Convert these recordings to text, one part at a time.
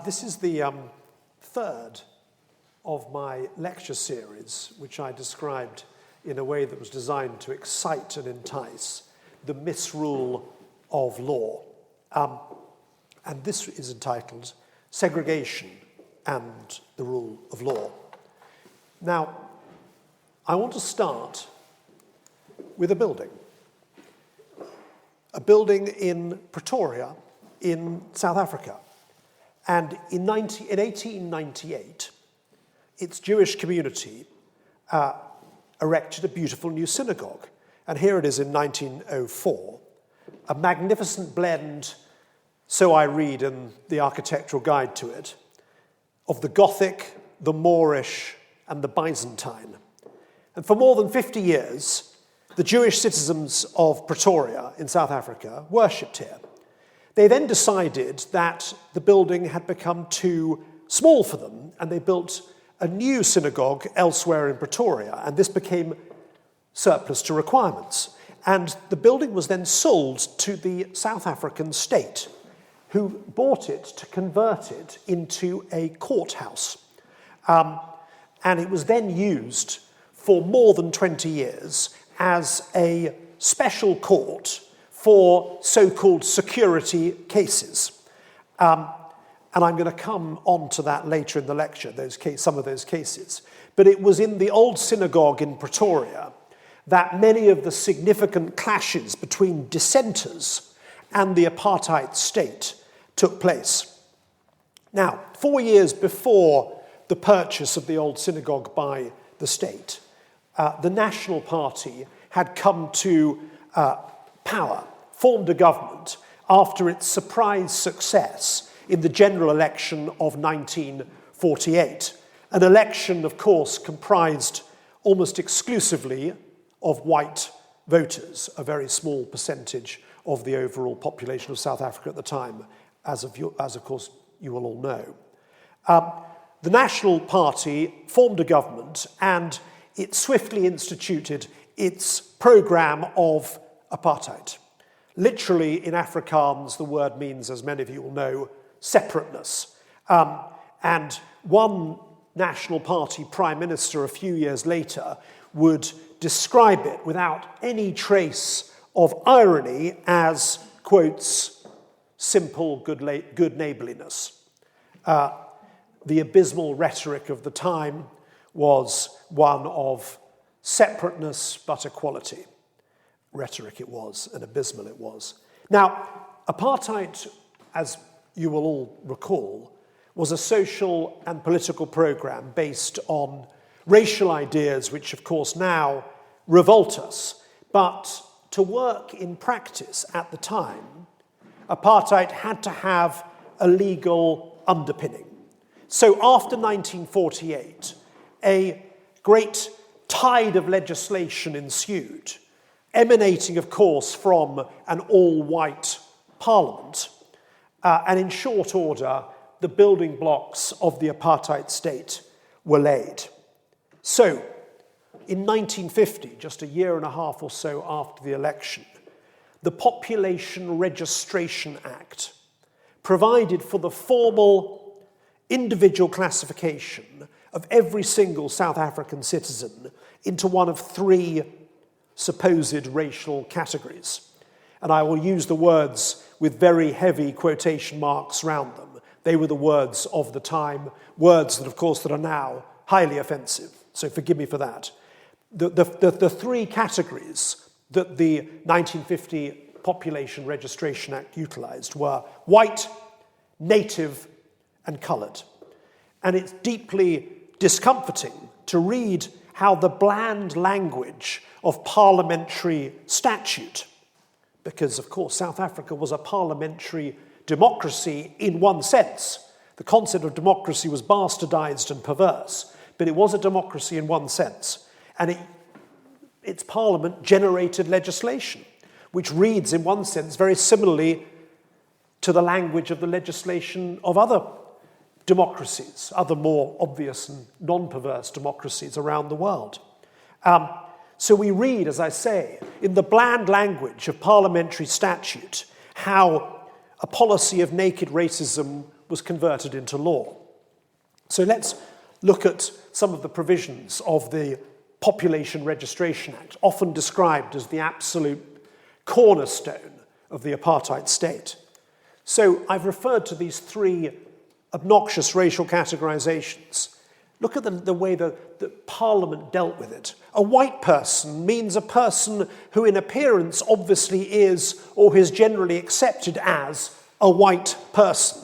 This is the third of my lecture series, which I described in a way that was designed to excite and entice, the misrule of law. And this is entitled Segregation and the Rule of Law. Now, I want to start with a building in Pretoria in South Africa. And in 1898, its Jewish community erected a beautiful new synagogue. And here it is in 1904, a magnificent blend, so I read in the architectural guide to it, of the Gothic, the Moorish, and the Byzantine. And for more than 50 years, the Jewish citizens of Pretoria in South Africa worshipped here. They then decided that the building had become too small for them, and they built a new synagogue elsewhere in Pretoria, and this became surplus to requirements. And the building was then sold to the South African state, who bought it to convert it into a courthouse. And it was then used for more than 20 years as a special court for so-called security cases. And I'm going to come on to that later in the lecture, some of those cases. But it was in the old synagogue in Pretoria that many of the significant clashes between dissenters and the apartheid state took place. Now, 4 years before the purchase of the old synagogue by the state, the National Party had come to power, formed a government after its surprise success in the general election of 1948. An election, of course, comprised almost exclusively of white voters, a very small percentage of the overall population of South Africa at the time, as of course you will all know. The National Party formed a government, and it swiftly instituted its programme of apartheid. Literally, in Afrikaans, the word means, as many of you will know, separateness. And one National Party Prime Minister a few years later would describe it without any trace of irony as, quotes, simple good neighbourliness. The abysmal rhetoric of the time was one of separateness but equality. Rhetoric it was, and abysmal it was. Now, apartheid, as you will all recall, was a social and political programme based on racial ideas which, of course, now revolt us. But to work in practice at the time, apartheid had to have a legal underpinning. So after 1948, a great tide of legislation ensued, emanating, of course, from an all-white parliament. And in short order, the building blocks of the apartheid state were laid. So, in 1950, just a year and a half or so after the election, the Population Registration Act provided for the formal individual classification of every single South African citizen into one of three supposed racial categories. And I will use the words with very heavy quotation marks around them. They were the words of the time, words that, of course, that are now highly offensive. So forgive me for that. The three categories that the 1950 Population Registration Act utilised were white, native, and coloured. And it's deeply discomforting to read how the bland language of parliamentary statute, because, of course, South Africa was a parliamentary democracy in one sense. The concept of democracy was bastardized and perverse, but it was a democracy in one sense. And its parliament generated legislation, which reads, in one sense, very similarly to the language of the legislation of other democracies, other more obvious and non-perverse democracies around the world. So we read, as I say, in the bland language of parliamentary statute, how a policy of naked racism was converted into law. So let's look at some of the provisions of the Population Registration Act, often described as the absolute cornerstone of the apartheid state. So I've referred to these three obnoxious racial categorizations. Look at the way that Parliament dealt with it. A white person means a person who in appearance obviously is or is generally accepted as a white person,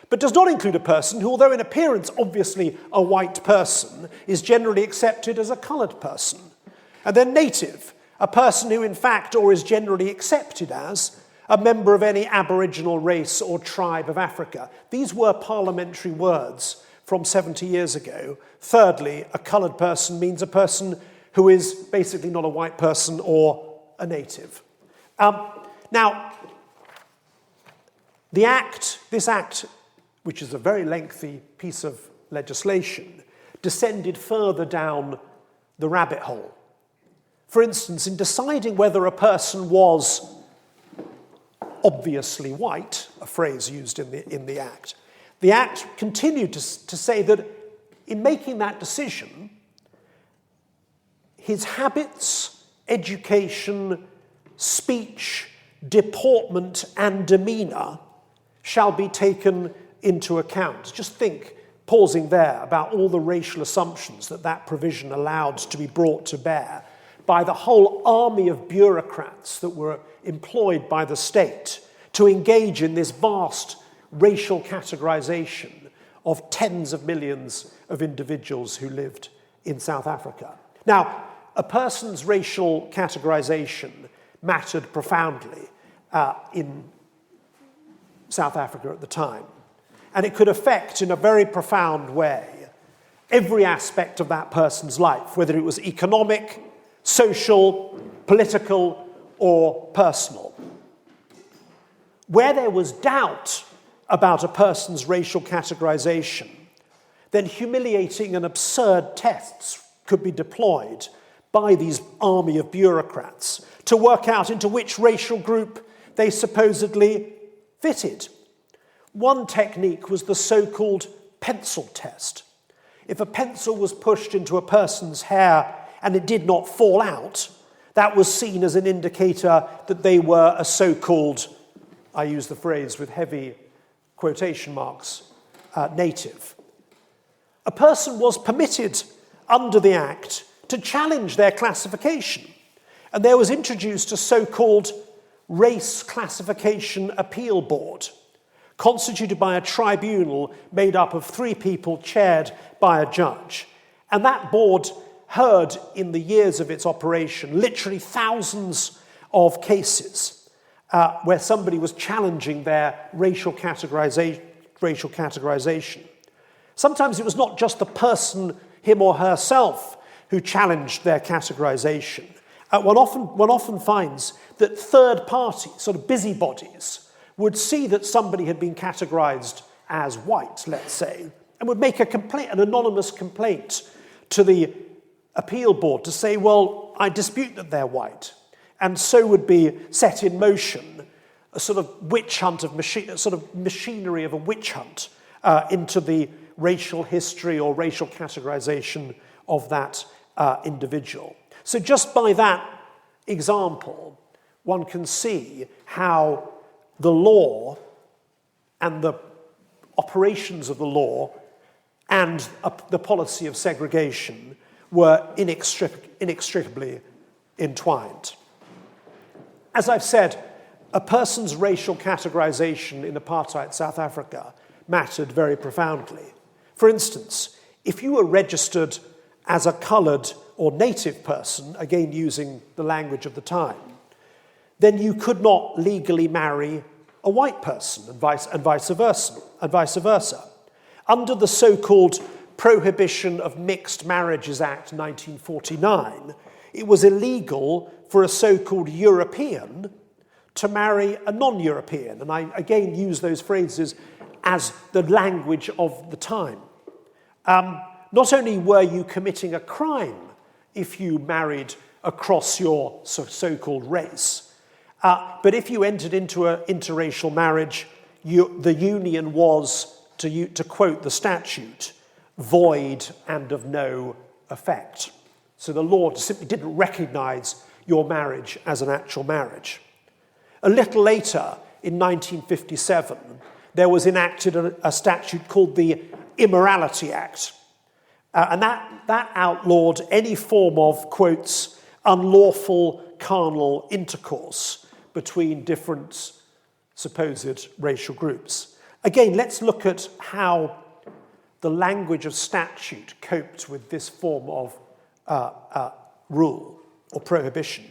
but does not include a person who, although in appearance obviously a white person, is generally accepted as a coloured person. And then native, a person who in fact or is generally accepted as a member of any Aboriginal race or tribe of Africa. These were parliamentary words from 70 years ago. Thirdly, a coloured person means a person who is basically not a white person or a native. Now, this act, which is a very lengthy piece of legislation, descended further down the rabbit hole. For instance, in deciding whether a person was obviously white, a phrase used in the Act continued to say that in making that decision, his habits, education, speech, deportment, and demeanour shall be taken into account. Just think, pausing there, about all the racial assumptions that provision allowed to be brought to bear by the whole army of bureaucrats that were employed by the state to engage in this vast racial categorization of tens of millions of individuals who lived in South Africa. Now, a person's racial categorization mattered profoundly in South Africa at the time, and it could affect in a very profound way every aspect of that person's life, whether it was economic, social, political, or personal. Where there was doubt about a person's racial categorization, then humiliating and absurd tests could be deployed by these army of bureaucrats to work out into which racial group they supposedly fitted. One technique was the so-called pencil test. If a pencil was pushed into a person's hair and it did not fall out, that was seen as an indicator that they were a so-called, I use the phrase with heavy quotation marks, native. A person was permitted under the Act to challenge their classification, and there was introduced a so-called Race Classification Appeal Board, constituted by a tribunal made up of 3 people chaired by a judge. And that board heard in the years of its operation literally thousands of cases where somebody was challenging their racial categorization. Sometimes it was not just the person, him or herself, who challenged their categorization. One often finds that third parties, sort of busybodies, would see that somebody had been categorized as white, let's say, and would make an anonymous complaint to the appeal board to say, well, I dispute that they're white. And so would be set in motion a sort of witch hunt of machinery of a witch hunt into the racial history or racial categorization of that individual. So just by that example, one can see how the law and the operations of the law and the policy of segregation were inextricably entwined. As I've said, a person's racial categorization in apartheid South Africa mattered very profoundly. For instance, if you were registered as a coloured or native person, again using the language of the time, then you could not legally marry a white person and vice versa. Under the so-called Prohibition of Mixed Marriages Act 1949, it was illegal for a so-called European to marry a non-European. And I again use those phrases as the language of the time. Not only were you committing a crime if you married across your so-called race, but if you entered into an interracial marriage, the union was to quote the statute, void and of no effect. So the law simply didn't recognise your marriage as an actual marriage. A little later, in 1957, there was enacted a statute called the Immorality Act. And that outlawed any form of, quotes, unlawful carnal intercourse between different supposed racial groups. Again, let's look at how the language of statute coped with this form of rule or prohibition.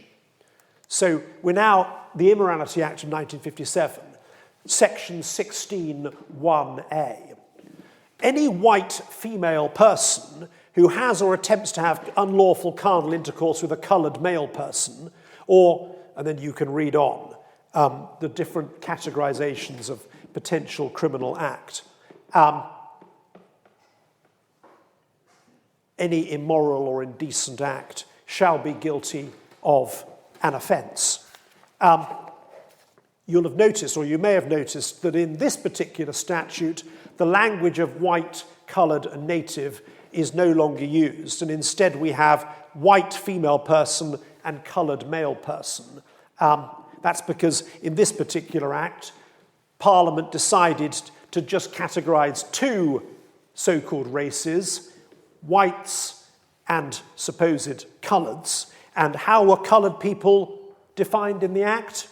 So we're now, the Immorality Act of 1957, section 16(1)(a). Any white female person who has or attempts to have unlawful carnal intercourse with a coloured male person, or, and then you can read on, the different categorizations of potential criminal act. Any immoral or indecent act shall be guilty of an offence. You'll have noticed, or you may have noticed, that in this particular statute, the language of white, coloured, and native is no longer used, and instead we have white female person and coloured male person. That's because in this particular act, Parliament decided to just categorise two so-called races, whites and supposed coloureds. And how were coloured people defined in the act?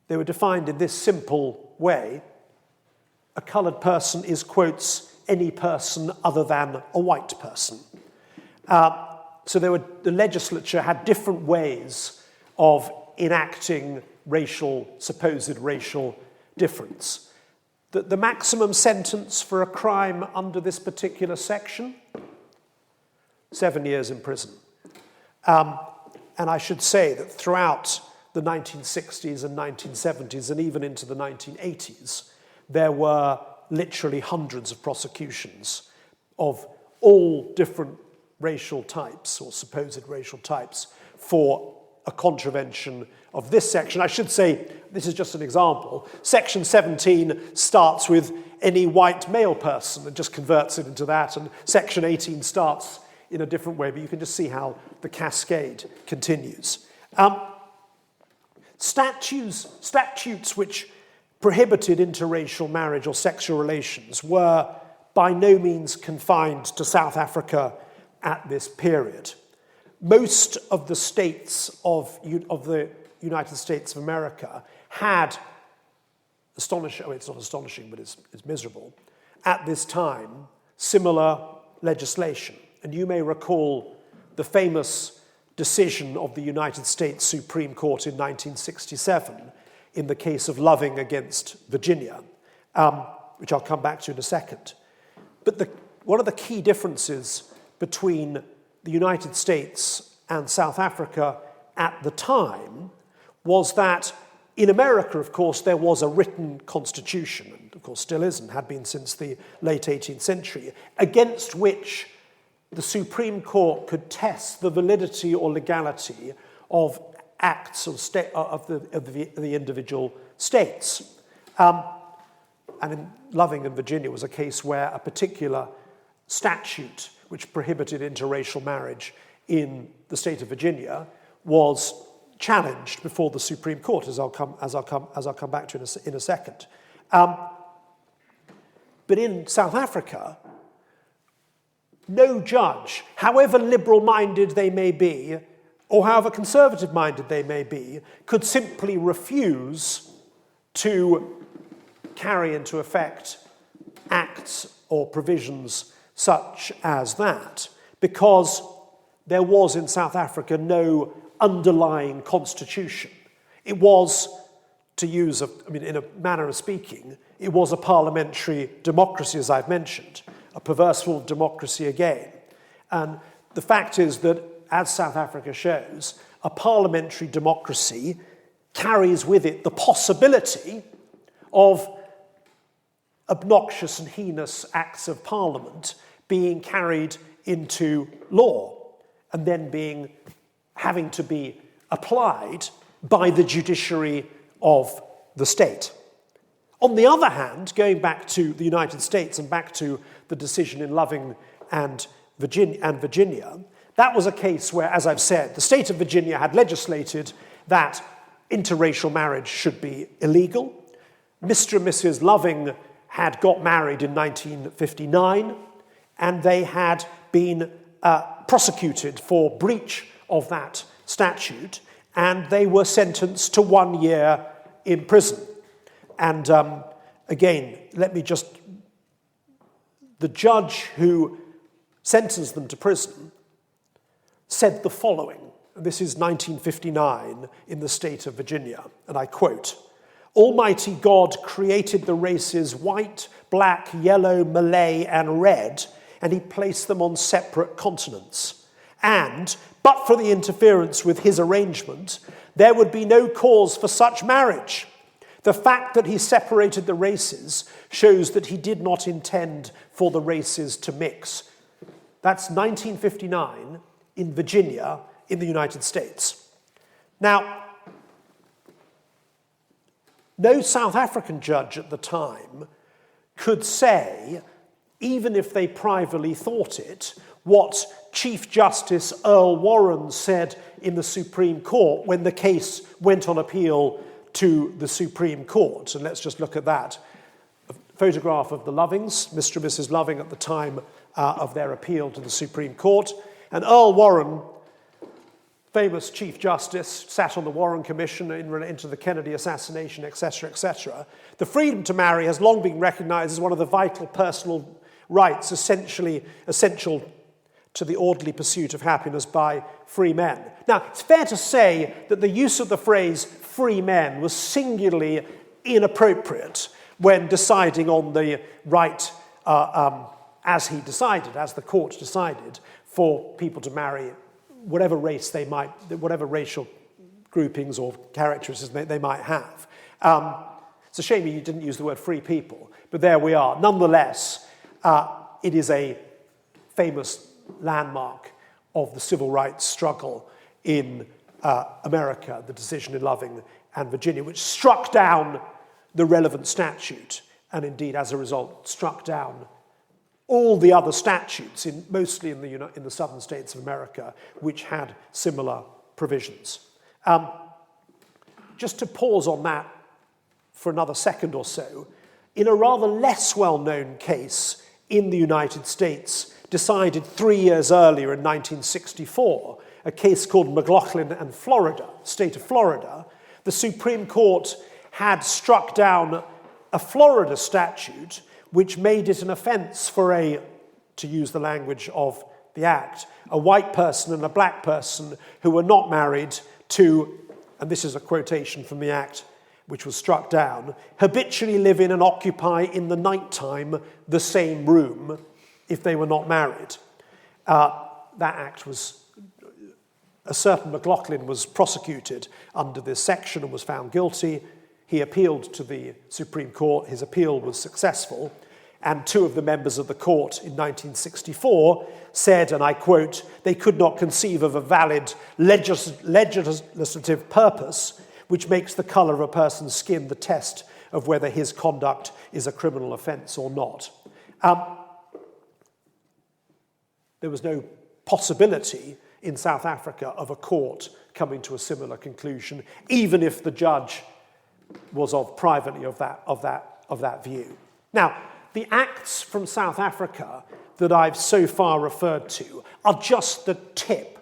They were defined in this simple way. A coloured person is, quotes, any person other than a white person. So the legislature had different ways of enacting supposed racial difference. The maximum sentence for a crime under this particular section, 7 years in prison. And I should say that throughout the 1960s and 1970s and even into the 1980s, there were literally hundreds of prosecutions of all different racial types or supposed racial types for a contravention of this section. I should say, this is just an example. Section 17 starts with any white male person and just converts it into that, and Section 18 starts in a different way, but you can just see how the cascade continues. Statutes which prohibited interracial marriage or sexual relations were by no means confined to South Africa at this period. Most of the states of the United States of America had it's not astonishing, but it's miserable, at this time, similar legislation. And you may recall the famous decision of the United States Supreme Court in 1967 in the case of Loving against Virginia, which I'll come back to in a second. But one of the key differences between the United States and South Africa at the time was that in America, of course, there was a written constitution, and of course still is and had been since the late 18th century, against which the Supreme Court could test the validity or legality of acts of the individual states. And in Loving and Virginia was a case where a particular statute which prohibited interracial marriage in the state of Virginia was challenged before the Supreme Court, as I'll come back to in a second. But in South Africa, no judge, however liberal-minded they may be, or however conservative-minded they may be, could simply refuse to carry into effect acts or provisions such as that, because there was in South Africa no underlying constitution. It was, to use, in a manner of speaking, it was a parliamentary democracy, as I've mentioned, a perverse form of democracy again. And the fact is that, as South Africa shows, a parliamentary democracy carries with it the possibility of obnoxious and heinous acts of parliament being carried into law and then having to be applied by the judiciary of the state. On the other hand, going back to the United States and back to the decision in Loving and Virginia, that was a case where, as I've said, the state of Virginia had legislated that interracial marriage should be illegal. Mr. and Mrs. Loving had got married in 1959, and they had been prosecuted for breach of that statute, and they were sentenced to 1 year in prison. And again, the judge who sentenced them to prison said the following. This is 1959 in the state of Virginia, and I quote, "Almighty God created the races white, black, yellow, Malay, and red, and he placed them on separate continents. And, but for the interference with his arrangement, there would be no cause for such marriage. The fact that he separated the races shows that he did not intend for the races to mix." That's 1959 in Virginia in the United States. Now, no South African judge at the time could say, even if they privately thought it, what Chief Justice Earl Warren said in the Supreme Court when the case went on appeal to the Supreme Court. And let's just look at that. A photograph of the Lovings, Mr. and Mrs. Loving at the time of their appeal to the Supreme Court. And Earl Warren, famous Chief Justice, sat on the Warren Commission into the Kennedy assassination, etc., etc. The freedom to marry has long been recognized as one of the vital personal rights essential to the orderly pursuit of happiness by free men. Now, it's fair to say that the use of the phrase free men was singularly inappropriate when deciding on the right, as the court decided, for people to marry whatever race they might, whatever racial groupings or characteristics they might have. It's a shame you didn't use the word free people, but there we are. Nonetheless, it is a famous landmark of the civil rights struggle in America, the decision in Loving and Virginia, which struck down the relevant statute, and indeed, as a result, struck down all the other statutes, mostly in the southern states of America, which had similar provisions. Just to pause on that for another second or so, in a rather less well-known case in the United States, decided 3 years earlier in 1964, a case called McLaughlin and Florida, state of Florida, the Supreme Court had struck down a Florida statute which made it an offence for to use the language of the Act, a white person and a black person who were not married to, and this is a quotation from the Act which was struck down, habitually live in and occupy in the nighttime the same room if they were not married. That Act was, a certain McLaughlin was prosecuted under this section and was found guilty. He appealed to the Supreme Court. His appeal was successful. And two of the members of the court in 1964 said, and I quote, "They could not conceive of a valid legislative purpose which makes the colour of a person's skin the test of whether his conduct is a criminal offence or not." There was no possibility in South Africa of a court coming to a similar conclusion, even if the judge was privately of that view. Now, the acts from South Africa that I've so far referred to are just the tip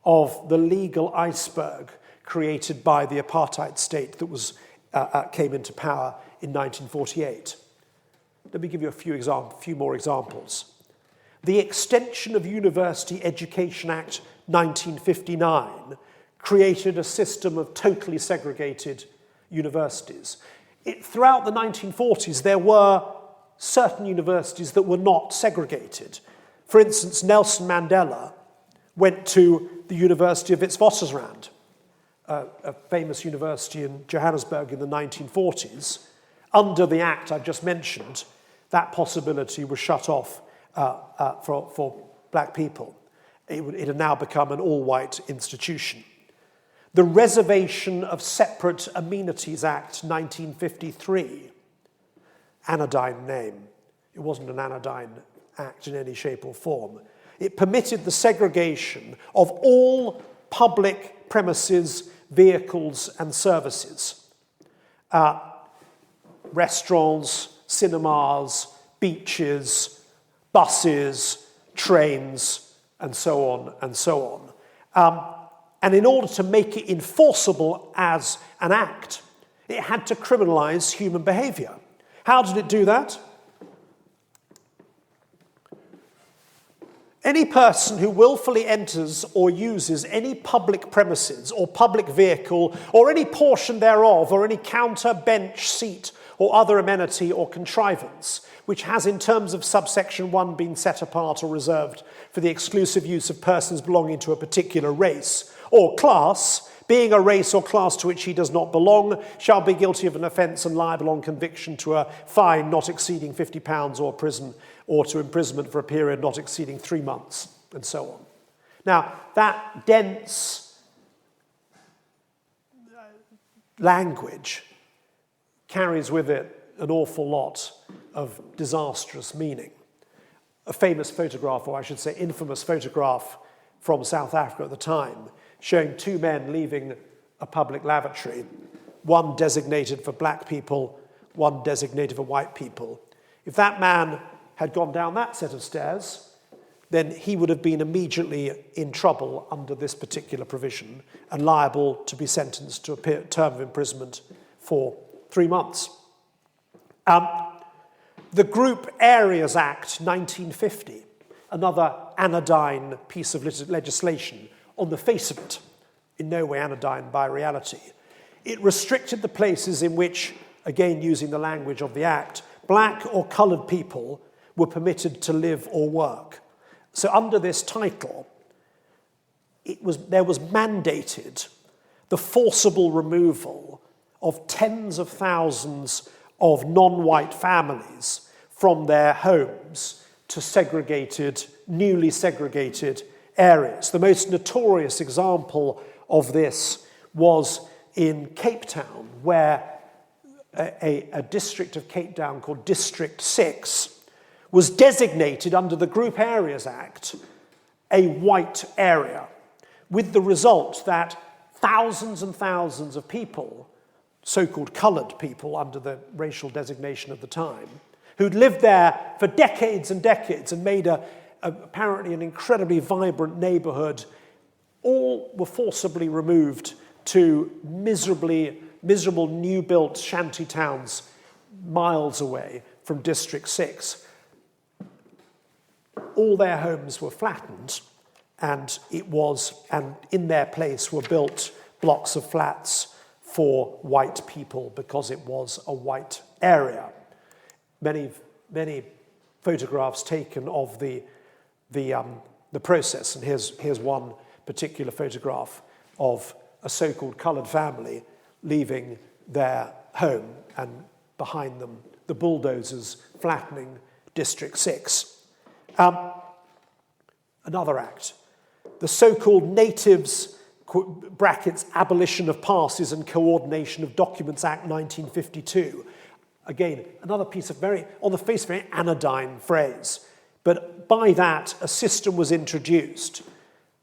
of the legal iceberg created by the apartheid state that came into power in 1948. Let me give you a few more examples. The Extension of University Education Act 1959 created a system of totally segregated universities. Throughout the 1940s, there were certain universities that were not segregated. For instance, Nelson Mandela went to the University of Witwatersrand, a famous university in Johannesburg in the 1940s. Under the Act I've just mentioned, that possibility was shut off for black people. It had now become an all-white institution. The Reservation of Separate Amenities Act 1953 anodyne name. It wasn't an anodyne act in any shape or form. It permitted the segregation of all public premises, vehicles and services. Restaurants, cinemas, beaches, buses, trains, and so on and so on. And in order to make it enforceable as an act, it had to criminalize human behavior. How did it do that? Any person who willfully enters or uses any public premises or public vehicle or any portion thereof or any counter, bench, seat or other amenity or contrivance which has in terms of subsection 1 been set apart or reserved for the exclusive use of persons belonging to a particular race or class, being a race or class to which he does not belong, shall be guilty of an offence and liable on conviction to a fine not exceeding £50 or prison, or to imprisonment for a period not exceeding 3 months, and so on. Now, that dense language carries with it an awful lot of disastrous meaning. A famous photograph, or I should say infamous photograph from South Africa at the time, showing two men leaving a public lavatory, one designated for black people, one designated for white people. If that man had gone down that set of stairs, then he would have been immediately in trouble under this particular provision and liable to be sentenced to a term of imprisonment for 3 months. The Group Areas Act 1950, another anodyne piece of legislation, on the face of it, in no way anodyne by reality. It restricted the places in which, again using the language of the Act, black or coloured people were permitted to live or work. So under this title, there was mandated the forcible removal of tens of thousands of non-white families from their homes to segregated, newly segregated areas. The most notorious example of this was in Cape Town, where a district of Cape Town called District 6 was designated under the Group Areas Act a white area, with the result that thousands and thousands of people, so-called coloured people under the racial designation of the time, who'd lived there for decades and decades and made apparently an incredibly vibrant neighbourhood, all were forcibly removed to miserable new-built shanty towns miles away from District 6. All their homes were flattened, and in their place were built blocks of flats for white people because it was a white area. Many photographs taken of the process, and here's one particular photograph of a so-called coloured family leaving their home, and behind them the bulldozers flattening District 6. Another act, the so-called Natives brackets Abolition of Passes and Coordination of Documents Act 1952. Again, another piece of on the face, very anodyne phrase. But by that, a system was introduced,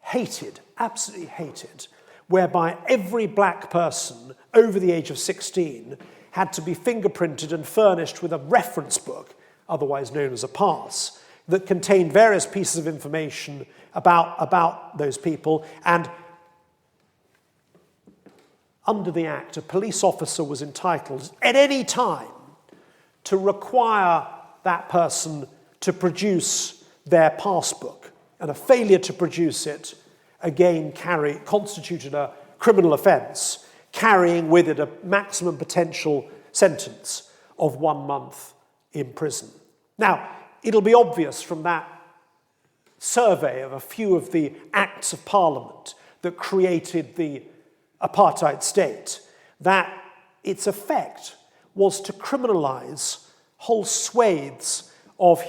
hated, absolutely hated, whereby every black person over the age of 16 had to be fingerprinted and furnished with a reference book, otherwise known as a pass, that contained various pieces of information about those people. And under the Act, a police officer was entitled at any time to require that person to produce their passbook, and a failure to produce it again constituted a criminal offence, carrying with it a maximum potential sentence of 1 month in prison. Now, it'll be obvious from that survey of a few of the acts of Parliament that created the apartheid state that its effect was to criminalise whole swathes of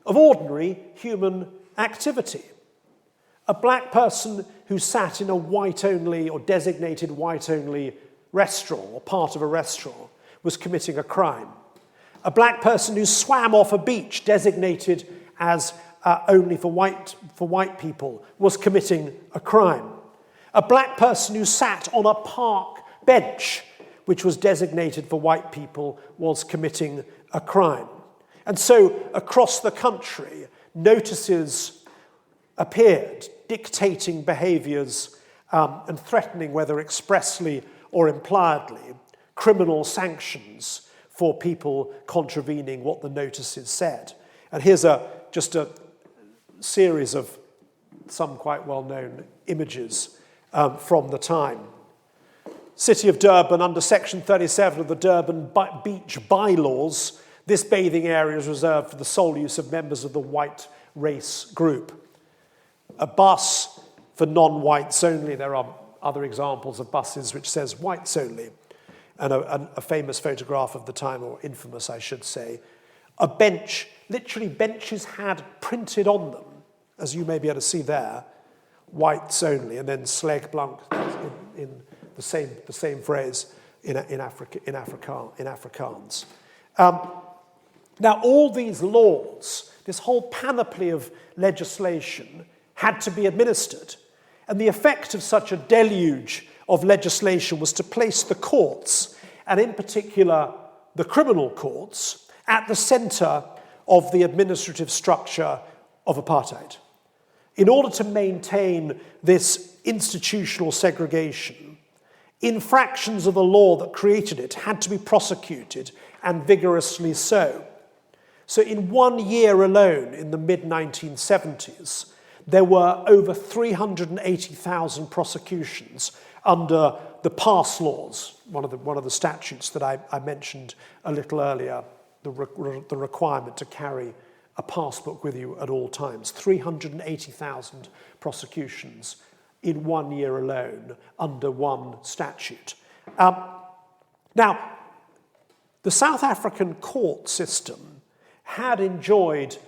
ordinary human activity. A black person who sat in a white-only or designated white-only restaurant or part of a restaurant was committing a crime. A black person who swam off a beach designated as only for white people was committing a crime. A black person who sat on a park bench, which was designated for white people, was committing a crime. And so across the country, notices appeared dictating behaviours and threatening, whether expressly or impliedly, criminal sanctions for people contravening what the notices said. And here's just a series of some quite well-known images from the time. City of Durban, under Section 37 of the Durban Beach Bylaws, this bathing area is reserved for the sole use of members of the white race group. A bus for non-whites only. There are other examples of buses which says whites only. And a famous photograph of the time, or infamous, I should say. A bench, literally benches had printed on them, as you may be able to see there, whites only, and then sleg blank in the same phrase in Afrikaans. Now, all these laws, this whole panoply of legislation, had to be administered. And the effect of such a deluge of legislation was to place the courts, and in particular the criminal courts, at the centre of the administrative structure of apartheid. In order to maintain this institutional segregation, infractions of the law that created it had to be prosecuted, and vigorously so. So in 1 year alone, in the mid-1970s, there were over 380,000 prosecutions under the pass laws, one of the statutes that I mentioned a little earlier, the requirement to carry a passbook with you at all times. 380,000 prosecutions in 1 year alone under one statute. Now, the South African court system had enjoyed,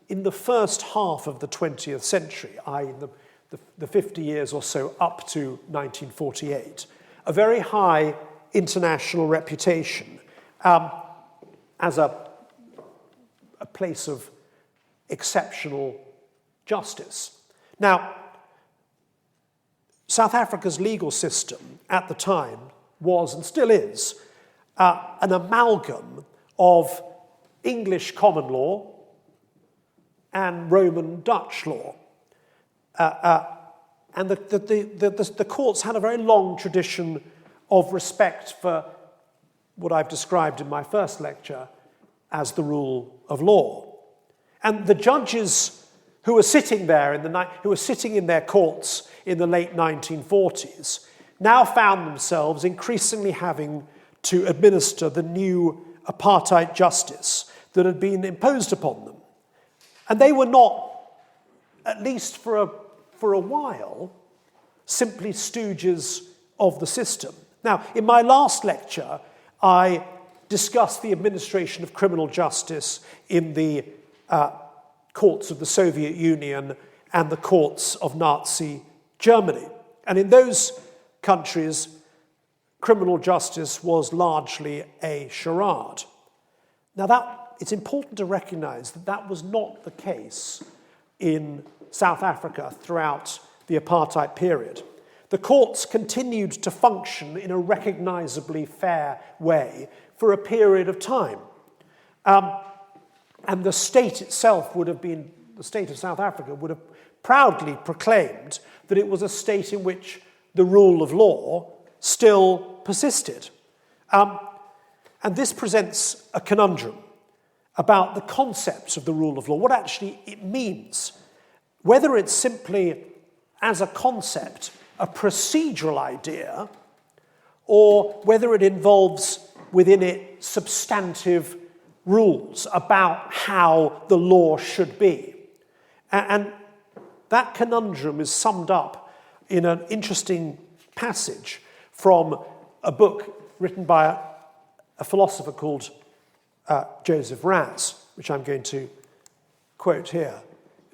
in the first half of the 20th century, i.e. the 50 years or so up to 1948, a very high international reputation as a place of exceptional justice. Now, South Africa's legal system at the time was, and still is, an amalgam of English common law and Roman Dutch law. And the courts had a very long tradition of respect for what I've described in my first lecture as the rule of law. And the judges who were sitting there who were sitting in their courts in the late 1940s now found themselves increasingly having to administer the new apartheid justice that had been imposed upon them. And they were not, at least for a while, simply stooges of the system. Now, in my last lecture, I discussed the administration of criminal justice in the courts of the Soviet Union and the courts of Nazi Germany. And in those countries, criminal justice was largely a charade. Now, it's important to recognize that that was not the case in South Africa throughout the apartheid period. The courts continued to function in a recognizably fair way for a period of time. And the state itself the state of South Africa would have proudly proclaimed that it was a state in which the rule of law still persisted. And this presents a conundrum about the concept of the rule of law, what actually it means, whether it's simply, as a concept, a procedural idea, or whether it involves within it substantive rules about how the law should be. And that conundrum is summed up in an interesting passage from a book written by a philosopher called Joseph Raz, which I'm going to quote here.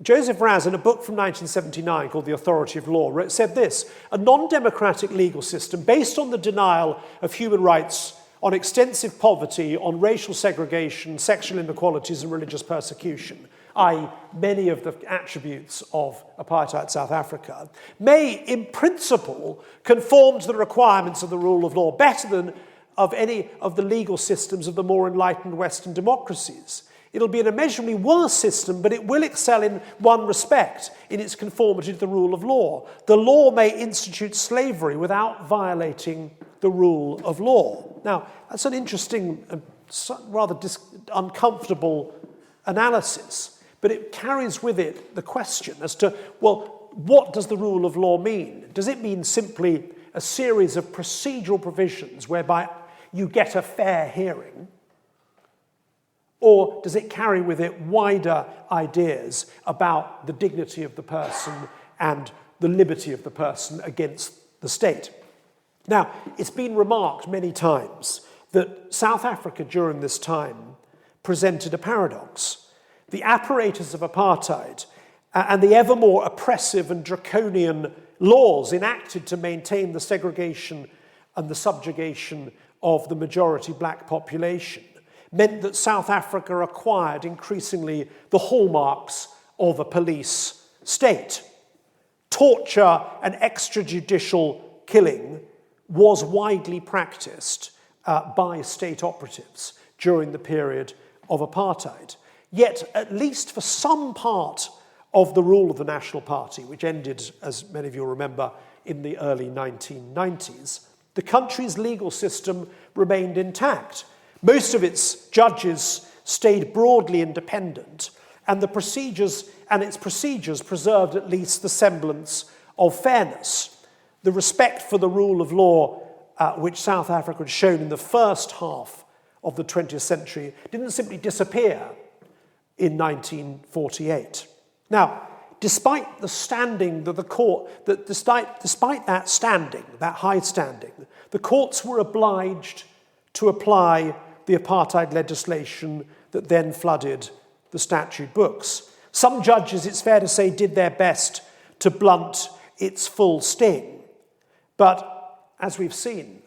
Joseph Raz, in a book from 1979 called The Authority of Law, said this: a non-democratic legal system based on the denial of human rights on extensive poverty, on racial segregation, sexual inequalities, and religious persecution, i.e. many of the attributes of apartheid South Africa, may in principle conform to the requirements of the rule of law better than of any of the legal systems of the more enlightened Western democracies. It'll be an immeasurably worse system, but it will excel in one respect, in its conformity to the rule of law. The law may institute slavery without violating the rule of law. Now, that's an interesting and rather uncomfortable analysis, but it carries with it the question as to, well, what does the rule of law mean? Does it mean simply a series of procedural provisions whereby you get a fair hearing? Or does it carry with it wider ideas about the dignity of the person and the liberty of the person against the state? Now, it's been remarked many times that South Africa during this time presented a paradox. The apparatus of apartheid and the ever more oppressive and draconian laws enacted to maintain the segregation and the subjugation of the majority black population meant that South Africa acquired increasingly the hallmarks of a police state. Torture and extrajudicial killing was widely practiced by state operatives during the period of apartheid. Yet, at least for some part of the rule of the National Party, which ended, as many of you remember, in the early 1990s, the country's legal system remained intact. Most of its judges stayed broadly independent, and its procedures preserved at least the semblance of fairness. The respect for the rule of law, which South Africa had shown in the first half of the 20th century, didn't simply disappear in 1948. Now, despite the standing that the court, despite that standing, that high standing, the courts were obliged to apply the apartheid legislation that then flooded the statute books. Some judges, it's fair to say, did their best to blunt its full sting. But, as we've seen,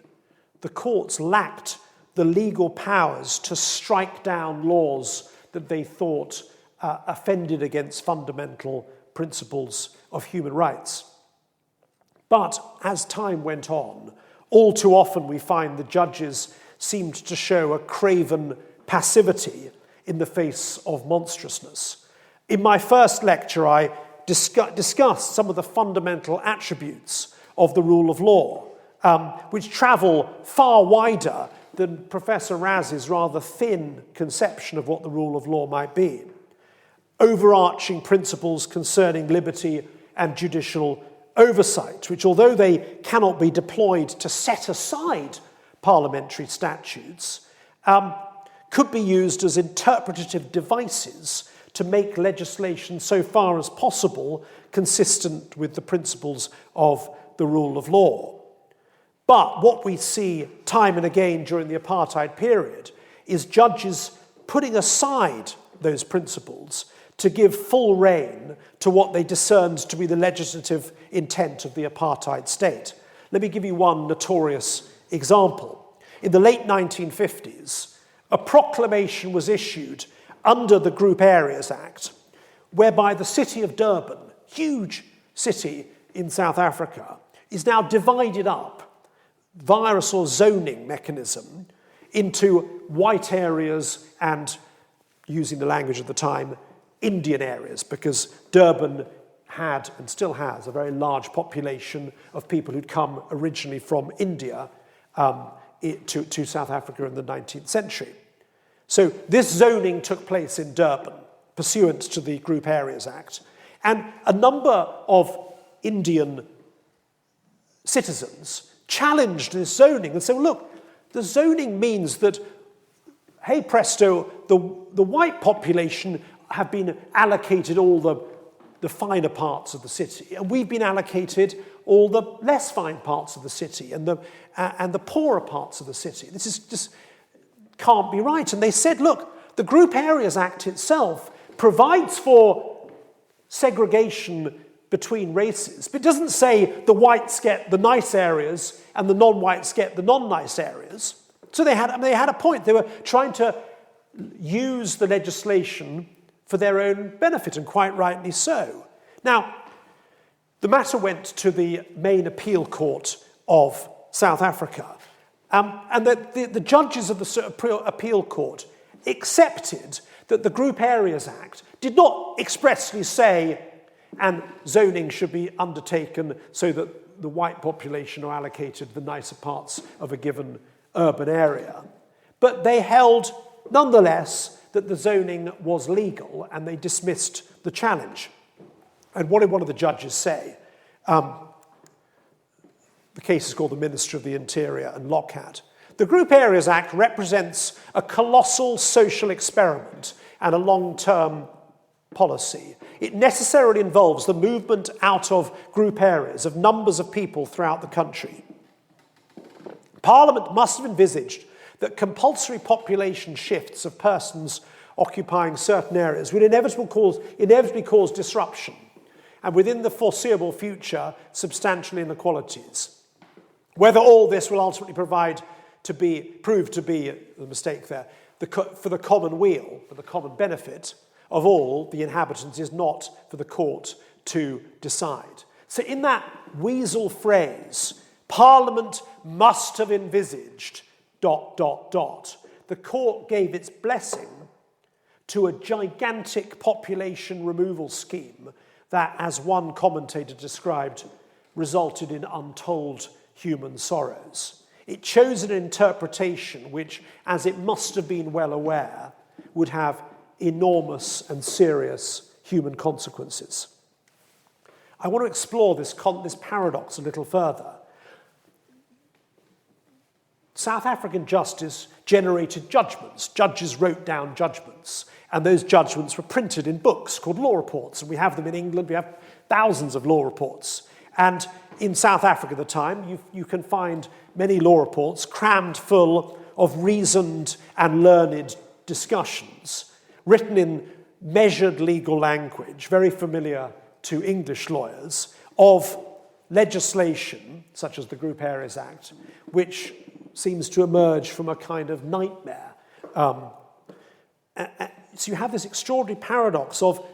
the courts lacked the legal powers to strike down laws that they thought offended against fundamental principles of human rights. But, as time went on, all too often we find the judges seemed to show a craven passivity in the face of monstrousness. In my first lecture, I discussed some of the fundamental attributes of the rule of law, which travel far wider than Professor Raz's rather thin conception of what the rule of law might be. Overarching principles concerning liberty and judicial oversight, which, although they cannot be deployed to set aside parliamentary statutes, could be used as interpretative devices to make legislation so far as possible consistent with the principles of the rule of law. But what we see time and again during the apartheid period is judges putting aside those principles to give full rein to what they discerned to be the legislative intent of the apartheid state. Let me give you one notorious example. In the late 1950s, a proclamation was issued under the Group Areas Act, whereby the city of Durban, huge city in South Africa, is now divided up via a sort of zoning mechanism into white areas and, using the language of the time, Indian areas, because Durban had and still has a very large population of people who'd come originally from India to South Africa in the 19th century. So this zoning took place in Durban, pursuant to the Group Areas Act, and a number of Indian citizens challenged this zoning and said, well, look, the zoning means that, hey presto, the white population have been allocated all the finer parts of the city, and we've been allocated all the less fine parts of the city and the poorer parts of the city. This is just can't be right. And they said, look, the Group Areas Act itself provides for segregation between races, but it doesn't say the whites get the nice areas and the non-whites get the non-nice areas. So they had a point. They were trying to use the legislation for their own benefit, and quite rightly so. Now, the matter went to the main appeal court of South Africa, and the judges of the appeal court accepted that the Group Areas Act did not expressly say, and zoning should be undertaken so that the white population are allocated the nicer parts of a given urban area. But they held, nonetheless, that the zoning was legal, and they dismissed the challenge. And what did one of the judges say? The case is called the Minister of the Interior and Lockhart. The Group Areas Act represents a colossal social experiment and a long-term policy. It necessarily involves the movement out of group areas of numbers of people throughout the country. Parliament must have envisaged that compulsory population shifts of persons occupying certain areas would inevitably cause disruption, and within the foreseeable future, substantial inequalities. Whether all this will ultimately prove to be the mistake there, for the common weal, for the common benefit of all the inhabitants, is not for the court to decide. So in that weasel phrase, Parliament must have envisaged ... The court gave its blessing to a gigantic population removal scheme that, as one commentator described, resulted in untold human sorrows. It chose an interpretation which, as it must have been well aware, would have enormous and serious human consequences. I want to explore this paradox a little further. South African justice generated judgments. Judges wrote down judgments, and those judgments were printed in books called law reports, and we have them in England. We have thousands of law reports. And in South Africa at the time, you can find many law reports crammed full of reasoned and learned discussions, written in measured legal language, very familiar to English lawyers, of legislation, such as the Group Areas Act, which seems to emerge from a kind of nightmare. So you have this extraordinary paradox of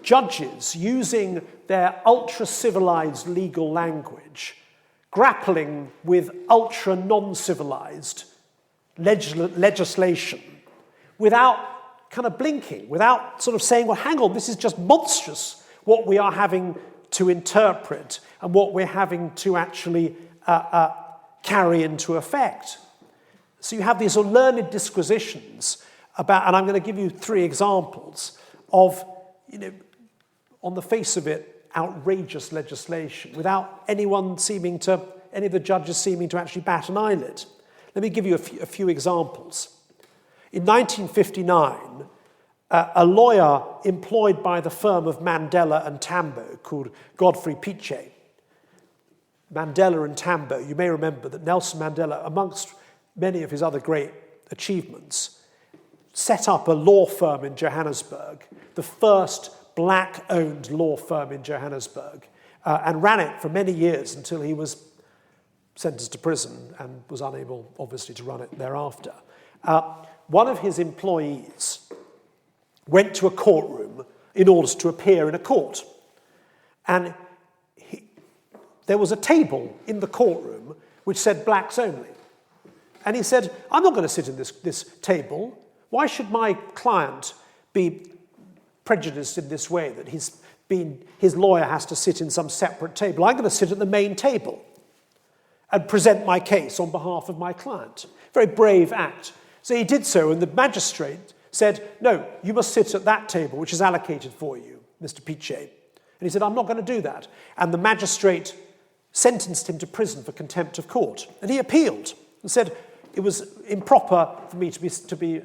judges using their ultra-civilized legal language, grappling with ultra-non-civilized legislation without kind of blinking, without sort of saying, well, hang on, this is just monstrous, what we are having to interpret and what we're having to actually carry into effect. So you have these learned disquisitions about, and I'm going to give you 3 examples of, on the face of it, outrageous legislation without any of the judges seeming to actually bat an eyelid. Let me give you a few examples. In 1959, a lawyer employed by the firm of Mandela and Tambo called Godfrey Piche. Mandela and Tambo, you may remember that Nelson Mandela, amongst many of his other great achievements, set up a law firm in Johannesburg, the first black-owned law firm in Johannesburg, and ran it for many years until he was sentenced to prison and was unable, obviously, to run it thereafter. One of his employees went to a courtroom in order to appear in a court. And there was a table in the courtroom which said blacks only. And he said, I'm not going to sit in this table. Why should my client be prejudiced in this way, that his lawyer has to sit in some separate table? I'm going to sit at the main table and present my case on behalf of my client. Very brave act. So he did so, and the magistrate said, no, you must sit at that table, which is allocated for you, Mr. Piche. And he said, I'm not going to do that. And the magistrate sentenced him to prison for contempt of court. And he appealed and said it was improper for me to be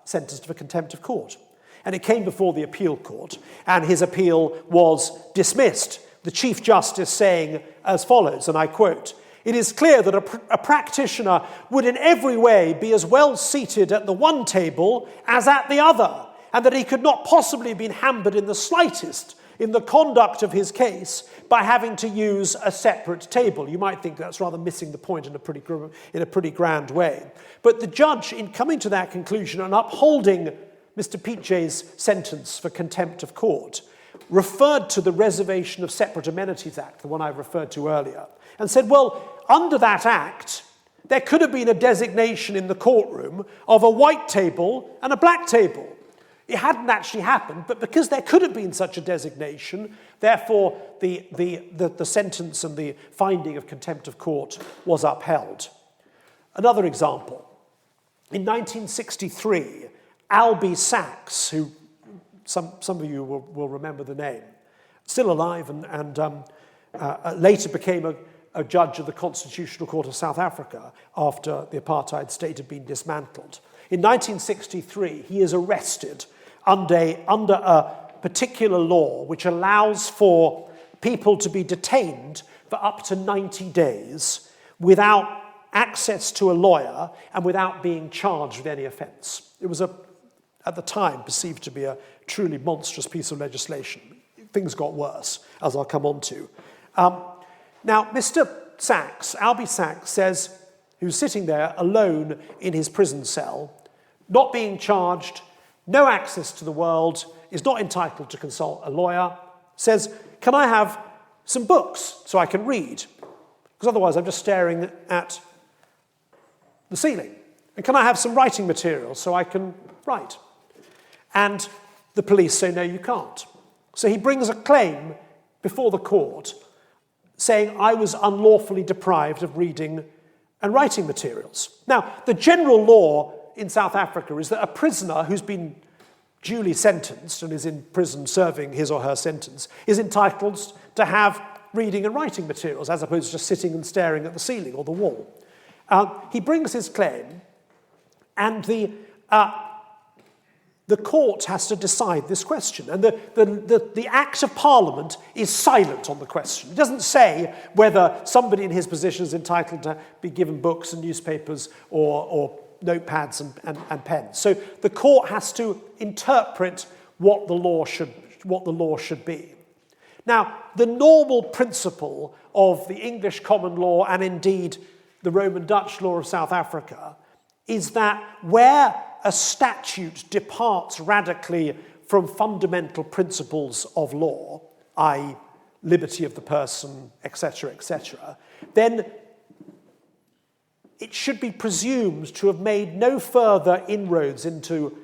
sentenced for contempt of court. And it came before the appeal court, and his appeal was dismissed. The Chief Justice saying as follows, and I quote, "It is clear that a practitioner would in every way be as well seated at the one table as at the other, and that he could not possibly have been hampered in the slightest in the conduct of his case by having to use a separate table. You might think that's rather missing the point in a pretty grand way. But the judge, in coming to that conclusion and upholding Mr. Peachey's sentence for contempt of court, referred to the Reservation of Separate Amenities Act, the one I referred to earlier, and said, well, under that act, there could have been a designation in the courtroom of a white table and a black table. It hadn't actually happened, but because there could have been such a designation, therefore the sentence and the finding of contempt of court was upheld. Another example. In 1963, Albie Sachs, who some of you will remember the name, still alive and later became a judge of the Constitutional Court of South Africa after the apartheid state had been dismantled. In 1963, he is arrested under a particular law which allows for people to be detained for up to 90 days without access to a lawyer and without being charged with any offence. It was, at the time, perceived to be a truly monstrous piece of legislation. Things got worse, as I'll come on to. Now, Mr. Sachs, Albie Sachs, says, who's sitting there alone in his prison cell, not being charged, no access to the world, is not entitled to consult a lawyer, says, can I have some books so I can read? Because otherwise I'm just staring at the ceiling. And can I have some writing material so I can write? And the police say, no, you can't. So he brings a claim before the court saying, I was unlawfully deprived of reading and writing materials. Now, the general law in South Africa is that a prisoner who's been duly sentenced and is in prison serving his or her sentence is entitled to have reading and writing materials as opposed to just sitting and staring at the ceiling or the wall. He brings his claim, and the court has to decide this question. And the Act of Parliament is silent on the question. It doesn't say whether somebody in his position is entitled to be given books and newspapers or notepads and pens. So the court has to interpret what the law should be. Now, the normal principle of the English common law and indeed the Roman Dutch law of South Africa is that where a statute departs radically from fundamental principles of law, i.e. liberty of the person, etc., then it should be presumed to have made no further inroads into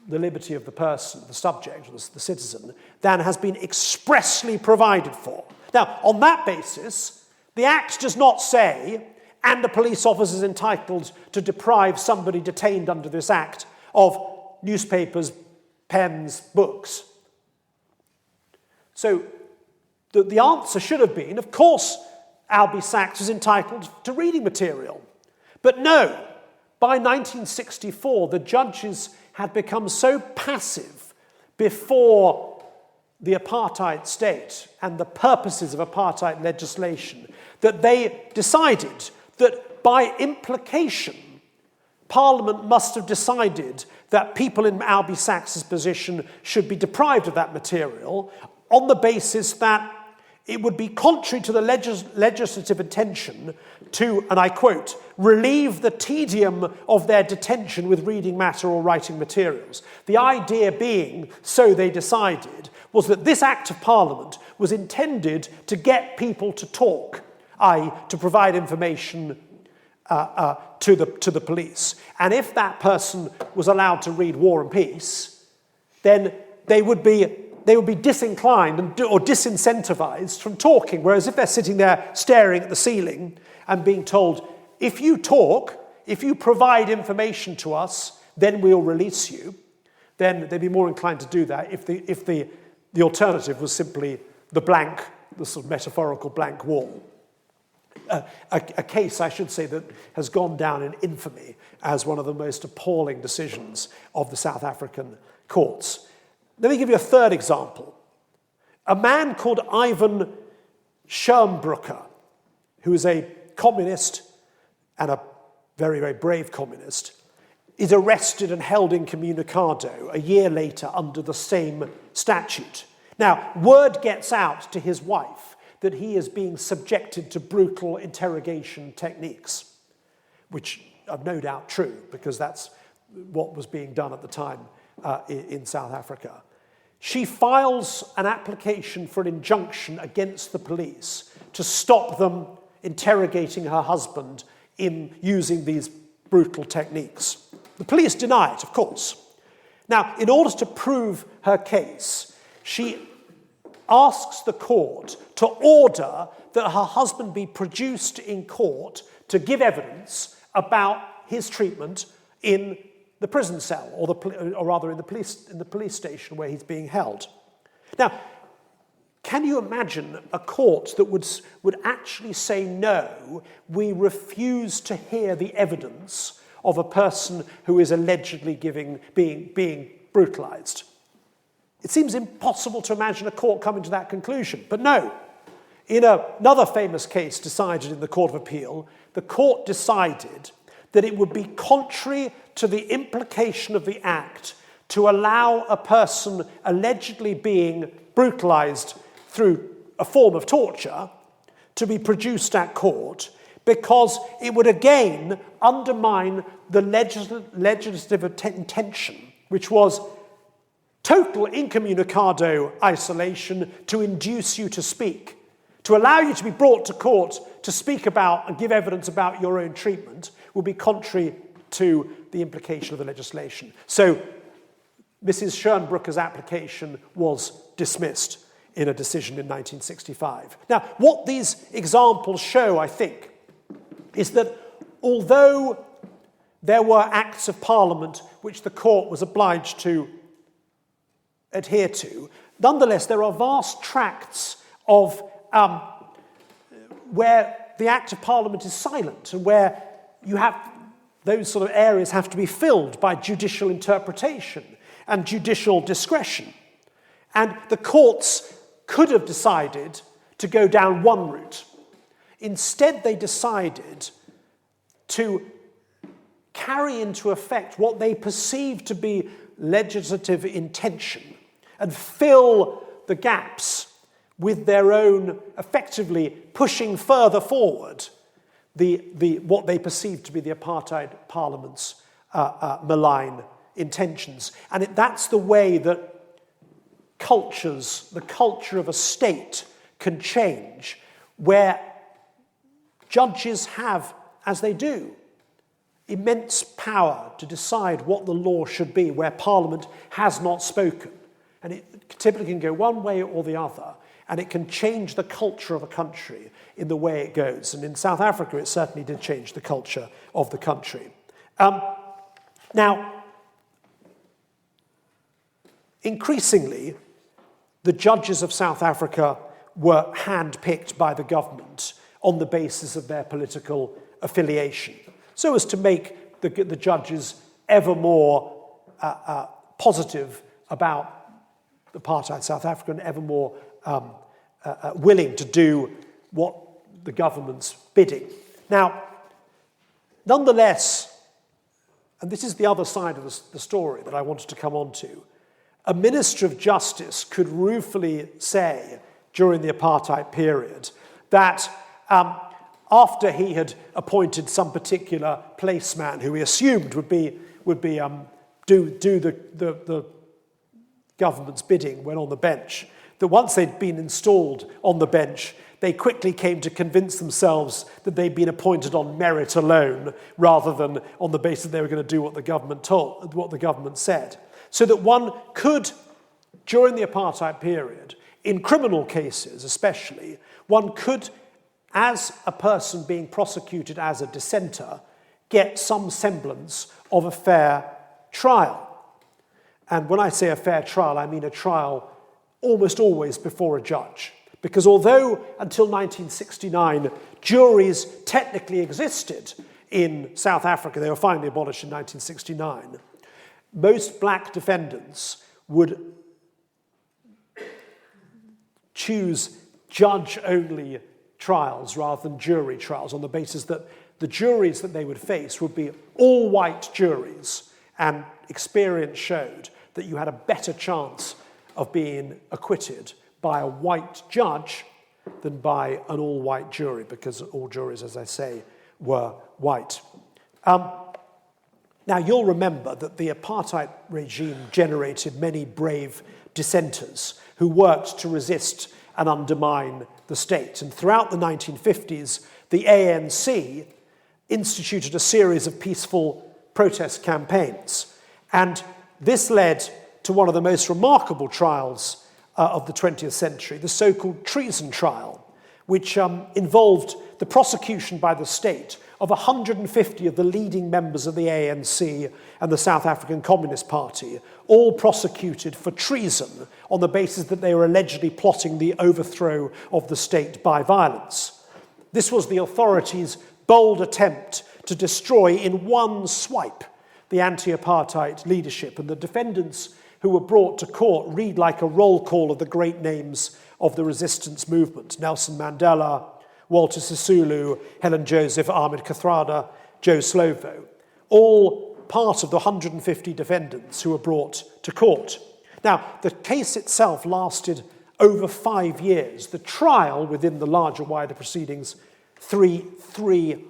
the liberty of the person, the subject, or the citizen, than has been expressly provided for. Now, on that basis, the Act does not say, and the police officer is entitled to deprive somebody detained under this Act of newspapers, pens, books. So the answer should have been, of course, Albie Sachs was entitled to reading material. But no, by 1964, the judges had become so passive before the apartheid state and the purposes of apartheid legislation that they decided that by implication, Parliament must have decided that people in Albie Sachs's position should be deprived of that material on the basis that it would be contrary to the legislative intention to, and I quote, relieve the tedium of their detention with reading matter or writing materials. The idea being, so they decided, was that this Act of Parliament was intended to get people to talk, i.e. to provide information to the police. And if that person was allowed to read War and Peace, then they would be disinclined or disincentivized from talking. Whereas if they're sitting there staring at the ceiling and being told, if you talk, if you provide information to us, then we'll release you, then they'd be more inclined to do that if the alternative was simply the sort of metaphorical blank wall. A case, I should say, that has gone down in infamy as one of the most appalling decisions of the South African courts. Let me give you a third example. A man called Ivan Schermbrucker, who is a communist and a very, very brave communist, is arrested and held incommunicado a year later under the same statute. Now, word gets out to his wife that he is being subjected to brutal interrogation techniques, which are no doubt true, because that's what was being done at the time in South Africa. She files an application for an injunction against the police to stop them interrogating her husband in using these brutal techniques. The police deny it, of course. Now, in order to prove her case, she asks the court to order that her husband be produced in court to give evidence about his treatment in the prison cell, or rather in the police station where he's being held. Now, can you imagine a court that would actually say, no, we refuse to hear the evidence of a person who is allegedly being brutalized? It seems impossible to imagine a court coming to that conclusion. But no, in another famous case decided in the Court of Appeal, the court decided that it would be contrary to the implication of the Act to allow a person allegedly being brutalized through a form of torture to be produced at court, because it would again undermine the legislative intention, which was total incommunicado isolation to induce you to speak, to allow you to be brought to court to speak about and give evidence about your own treatment would be contrary to the implication of the legislation. So Mrs. Schönbrücker's application was dismissed in a decision in 1965. Now, what these examples show, I think, is that although there were acts of Parliament which the court was obliged to adhere to, nonetheless there are vast tracts of where the Act of Parliament is silent, and where you have those sort of areas have to be filled by judicial interpretation and judicial discretion. And the courts could have decided to go down one route. Instead, they decided to carry into effect what they perceived to be legislative intention and fill the gaps with their own, effectively pushing further forward what they perceived to be the apartheid parliament's malign intentions. And that's the way that the culture of a state can change, where judges have, as they do, immense power to decide what the law should be, where Parliament has not spoken. And it typically can go one way or the other, and it can change the culture of a country in the way it goes. And in South Africa, it certainly did change the culture of the country. Now, increasingly, the judges of South Africa were handpicked by the government on the basis of their political affiliation, so as to make the judges ever more positive about apartheid South Africa and ever more willing to do what the government's bidding. Now, nonetheless, and this is the other side of the story that I wanted to come on to, a Minister of Justice could ruefully say during the apartheid period that after he had appointed some particular placeman who he assumed would do the government's bidding when on the bench, that once they'd been installed on the bench, they quickly came to convince themselves that they'd been appointed on merit alone, rather than on the basis that they were going to do what the government said. So that one could, during the apartheid period, in criminal cases especially, one could, as a person being prosecuted as a dissenter, get some semblance of a fair trial. And when I say a fair trial, I mean a trial almost always before a judge. Because although until 1969 juries technically existed in South Africa, they were finally abolished in 1969, most black defendants would choose judge-only trials rather than jury trials, on the basis that the juries that they would face would be all white juries, and experience showed that you had a better chance of being acquitted by a white judge than by an all-white jury, because all juries, as I say, were white. Now, you'll remember that the apartheid regime generated many brave dissenters who worked to resist and undermine the state. And throughout the 1950s, the ANC instituted a series of peaceful protest campaigns. And this led to one of the most remarkable trials of the 20th century, the so-called treason trial, which involved the prosecution by the state of 150 of the leading members of the ANC and the South African Communist Party, all prosecuted for treason on the basis that they were allegedly plotting the overthrow of the state by violence. This was the authorities' bold attempt to destroy in one swipe the anti-apartheid leadership, and the defendants who were brought to court read like a roll call of the great names of the resistance movement: Nelson Mandela, Walter Sisulu, Helen Joseph, Ahmed Kathrada, Joe Slovo, all part of the 150 defendants who were brought to court. Now, the case itself lasted over 5 years. The trial within the larger, wider proceedings, three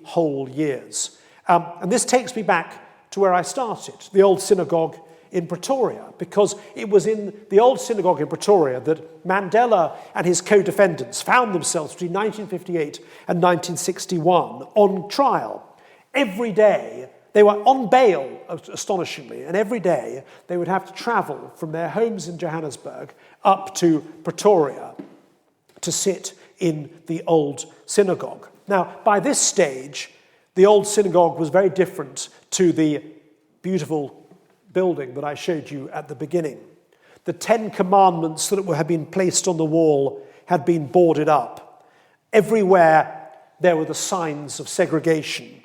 whole years. And this takes me back to where I started, the old synagogue in Pretoria, because it was in the old synagogue in Pretoria that Mandela and his co-defendants found themselves between 1958 and 1961 on trial. Every day, they were on bail, astonishingly, and every day they would have to travel from their homes in Johannesburg up to Pretoria to sit in the old synagogue. Now, by this stage, the old synagogue was very different to the beautiful building that I showed you at the beginning. The 10 commandments that had been placed on the wall had been boarded up. Everywhere there were the signs of segregation.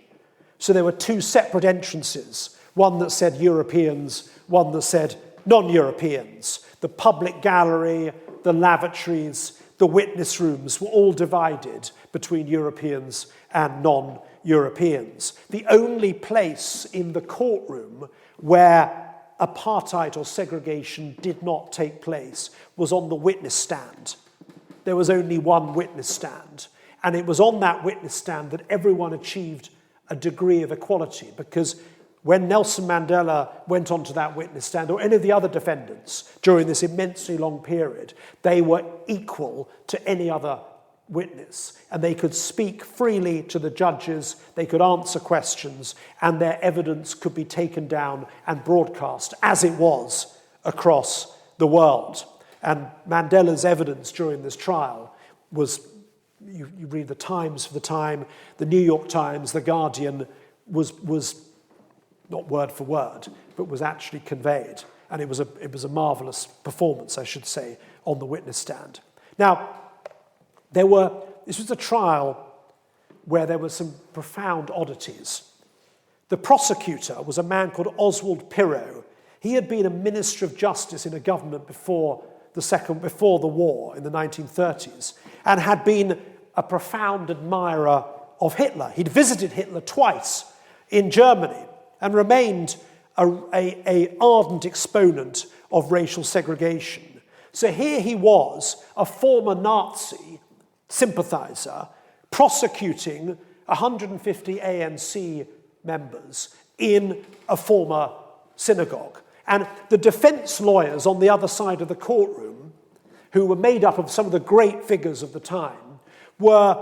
So there were 2 separate entrances, one that said Europeans, one that said non-Europeans. The public gallery, the lavatories, the witness rooms were all divided between Europeans and non-Europeans. The only place in the courtroom where apartheid or segregation did not take place was on the witness stand. There was only one witness stand, and it was on that witness stand that everyone achieved a degree of equality, because when Nelson Mandela went onto that witness stand, or any of the other defendants during this immensely long period, they were equal to any other witness, and they could speak freely to the judges, they could answer questions, and their evidence could be taken down and broadcast, as it was, across the world. And Mandela's evidence during this trial was, you read the Times for the time, the New York Times, the Guardian, was not word for word, but was actually conveyed. And it was a marvelous performance, I should say, on the witness stand. Now, this was a trial where there were some profound oddities. The prosecutor was a man called Oswald Pirro. He had been a minister of justice in a government before the war in the 1930s, and had been a profound admirer of Hitler. He'd visited Hitler twice in Germany and remained an ardent exponent of racial segregation. So here he was, a former Nazi sympathizer, prosecuting 150 ANC members in a former synagogue. And the defense lawyers on the other side of the courtroom, who were made up of some of the great figures of the time, were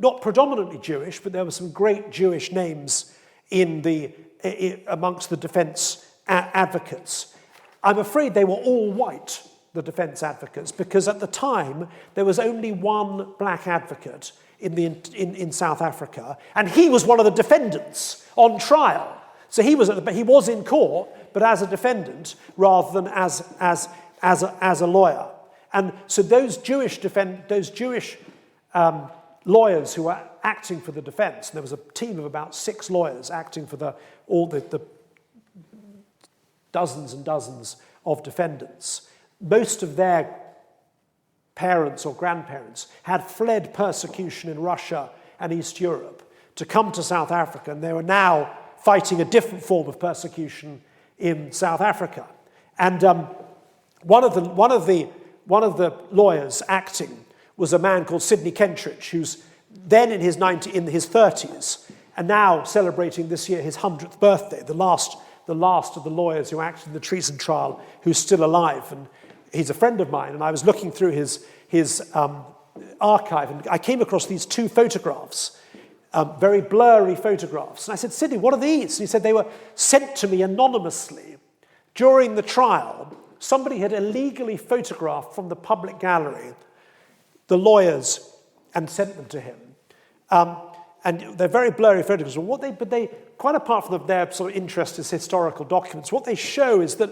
not predominantly Jewish, but there were some great Jewish names amongst the defense advocates. I'm afraid they were all white, the defense advocates, because at the time there was only one black advocate in South Africa, and he was one of the defendants on trial. So he was in court, but as a defendant rather than as a lawyer. And so those Jewish lawyers who were acting for the defense, and there was a team of about 6 lawyers acting for all the dozens and dozens of defendants. Most of their parents or grandparents had fled persecution in Russia and East Europe to come to South Africa, and they were now fighting a different form of persecution in South Africa. And One of the lawyers acting was a man called Sidney Kentridge, who's then in his 30s, and now celebrating this year his 100th birthday, the last of the lawyers who acted in the treason trial who's still alive. And he's a friend of mine, and I was looking through his archive, and I came across these two photographs, very blurry photographs. And I said, Sidney, what are these? And he said they were sent to me anonymously during the trial. Somebody had illegally photographed from the public gallery the lawyers and sent them to him. And they're very blurry photographs. But they, quite apart from their sort of interest as historical documents, what they show is that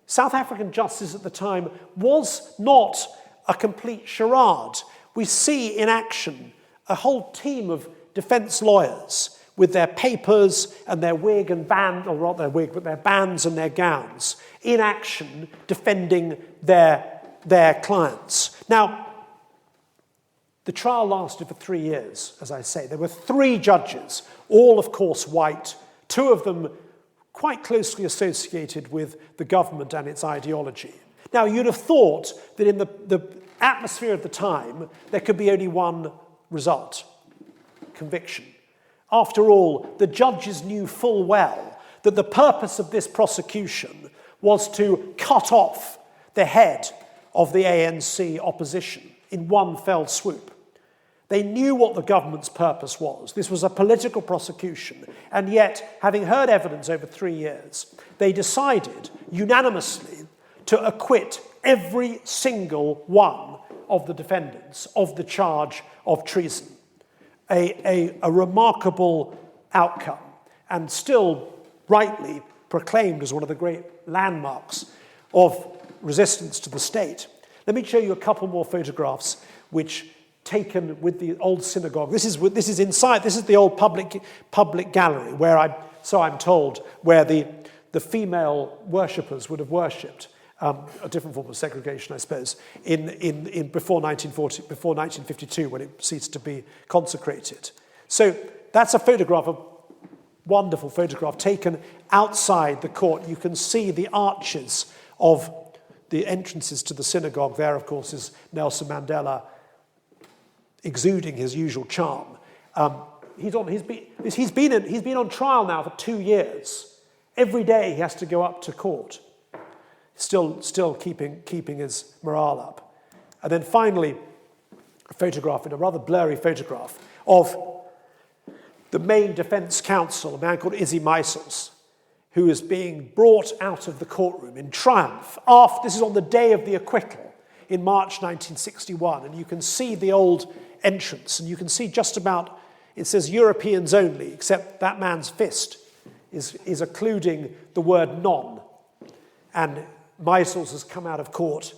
South African justice at the time was not a complete charade. We see in action a whole team of defense lawyers with their papers and their wig and band, or not their wig, but their bands and their gowns, in action defending their clients. Now, the trial lasted for 3 years, as I say. There were 3 judges, all, of course, white, 2 of them quite closely associated with the government and its ideology. Now, you'd have thought that in the atmosphere of the time, there could be only one result: conviction. After all, the judges knew full well that the purpose of this prosecution was to cut off the head of the ANC opposition in one fell swoop. They knew what the government's purpose was. This was a political prosecution, and yet, having heard evidence over 3 years, they decided unanimously to acquit every single one of the defendants of the charge of treason. A remarkable outcome, and still rightly proclaimed as one of the great landmarks of resistance to the state. Let me show you a couple more photographs which taken with the old synagogue. This is inside. This is the old public gallery where I'm told, where the female worshippers would have worshipped. A different form of segregation, I suppose, in before 1952, when it ceased to be consecrated. So that's a photograph, a wonderful photograph taken outside the court. You can see the arches of the entrances to the synagogue. There, of course, is Nelson Mandela exuding his usual charm. He's been on trial now for 2 years. Every day he has to go up to court, still keeping his morale up. And then finally, a photograph, in a rather blurry photograph, of the main defense counsel, a man called Izzy Meisels, who is being brought out of the courtroom in triumph. This is on the day of the acquittal in March 1961, and you can see the old entrance, and you can see just about, it says Europeans only, except that man's fist is occluding the word non. And Meisels has come out of court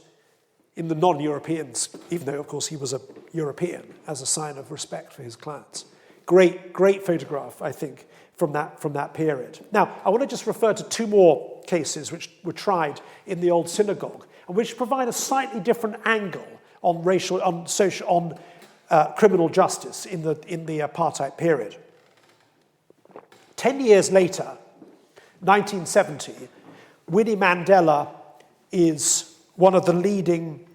in the non-Europeans, even though, of course, he was a European, as a sign of respect for his clients. Great photograph, I think, from that period. Now, I want to just refer to 2 more cases which were tried in the old synagogue, and which provide a slightly different angle on criminal justice in the apartheid period. 10 years later, 1970, Winnie Mandela is one of the leading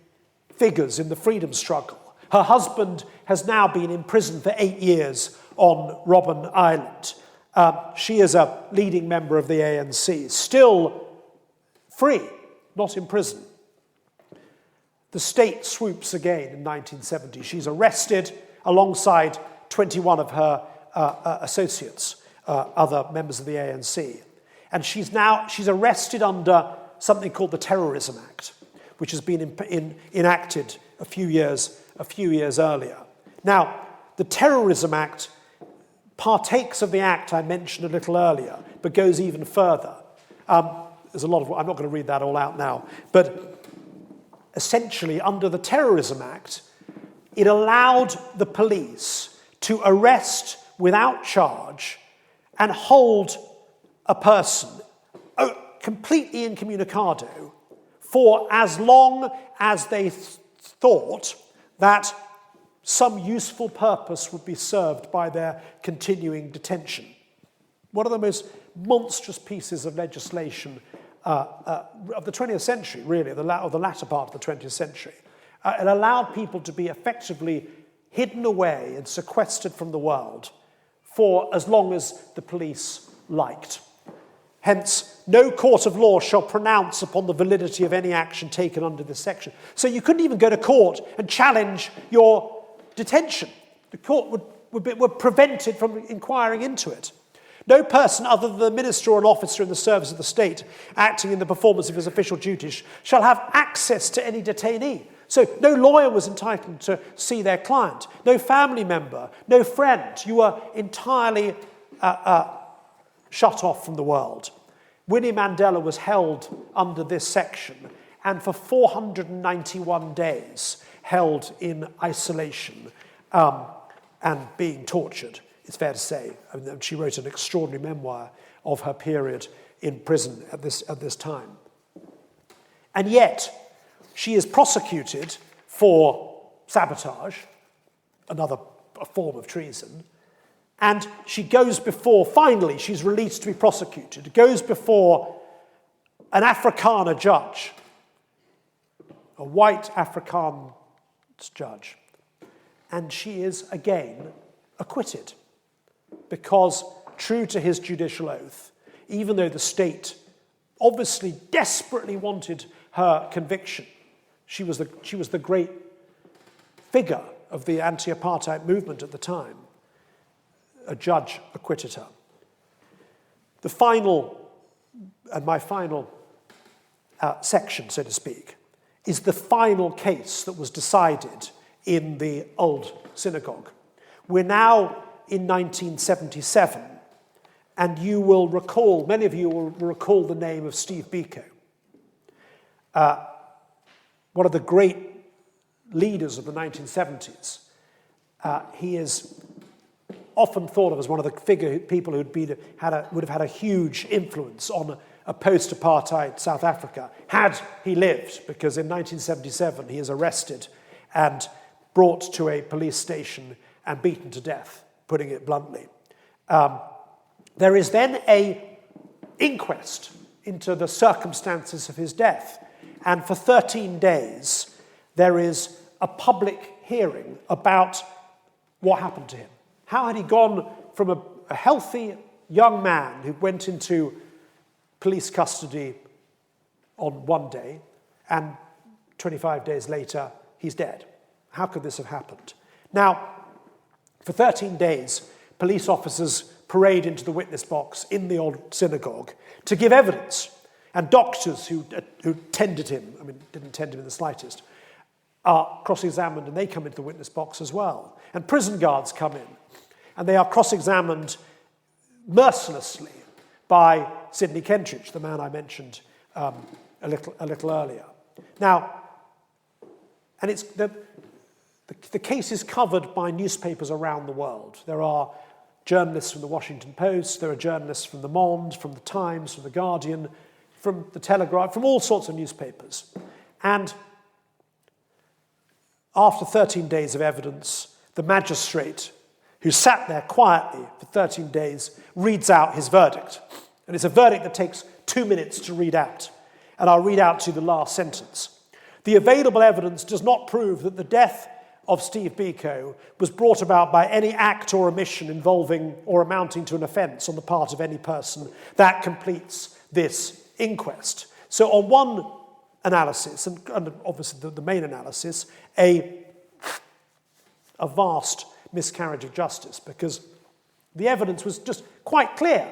figures in the freedom struggle. Her husband has now been in prison for 8 years on Robben Island. She is a leading member of the ANC, still free, not in prison. The state swoops again in 1970. She's arrested alongside 21 of her associates, other members of the ANC. And she's arrested under something called the Terrorism Act, which has been enacted a few years earlier. Now, the Terrorism Act partakes of the act I mentioned a little earlier, but goes even further. There's a lot of, I'm not going to read that all out now, but essentially, under the Terrorism Act, it allowed the police to arrest without charge and hold a person completely incommunicado for as long as they thought that some useful purpose would be served by their continuing detention. One of the most monstrous pieces of legislation of the 20th century, really, of the latter part of the 20th century. It allowed people to be effectively hidden away and sequestered from the world for as long as the police liked. Hence, no court of law shall pronounce upon the validity of any action taken under this section. So you couldn't even go to court and challenge your detention. The court were prevented from inquiring into it. No person other than the minister or an officer in the service of the state acting in the performance of his official duties shall have access to any detainee. So no lawyer was entitled to see their client, no family member, no friend. You were entirely shut off from the world. Winnie Mandela was held under this section and for 491 days held in isolation and being tortured, it's fair to say. I mean, she wrote an extraordinary memoir of her period in prison at this time. And yet, she is prosecuted for sabotage, another form of treason, and she goes before, finally, she's released to be prosecuted, goes before an Afrikaner judge, a white Afrikaans judge, and she is again acquitted because, true to his judicial oath, even though the state obviously desperately wanted her conviction, she was the great figure of the anti-apartheid movement at the time. A judge acquitted her. The final, and my final section, so to speak, is the final case that was decided in the old synagogue. We're now in 1977, and you will recall, many of you will recall the name of Steve Biko, one of the great leaders of the 1970s. He is often thought of as one of the people who would have had a huge influence on a post-apartheid South Africa, had he lived, because in 1977 he is arrested and brought to a police station and beaten to death, putting it bluntly. There is then an inquest into the circumstances of his death, and for 13 days there is a public hearing about what happened to him. How had he gone from a healthy young man who went into police custody on one day, and 25 days later he's dead? How could this have happened? Now, for 13 days, police officers parade into the witness box in the old synagogue to give evidence. And doctors who tended him, I mean, didn't tend him in the slightest, are cross-examined, and they come into the witness box as well. And prison guards come in, and they are cross-examined mercilessly by Sidney Kentridge, the man I mentioned a little earlier. Now, and it's the case is covered by newspapers around the world. There are journalists from the Washington Post, there are journalists from the Monde, from the Times, from the Guardian, from the Telegraph, from all sorts of newspapers. And after 13 days of evidence, the magistrate, who sat there quietly for 13 days, reads out his verdict. And it's a verdict that takes 2 minutes to read out. And I'll read out to you the last sentence. The available evidence does not prove that the death of Steve Biko was brought about by any act or omission involving or amounting to an offence on the part of any person. That completes this inquest. So on one analysis, and obviously the main analysis, a vast miscarriage of justice, because the evidence was just quite clear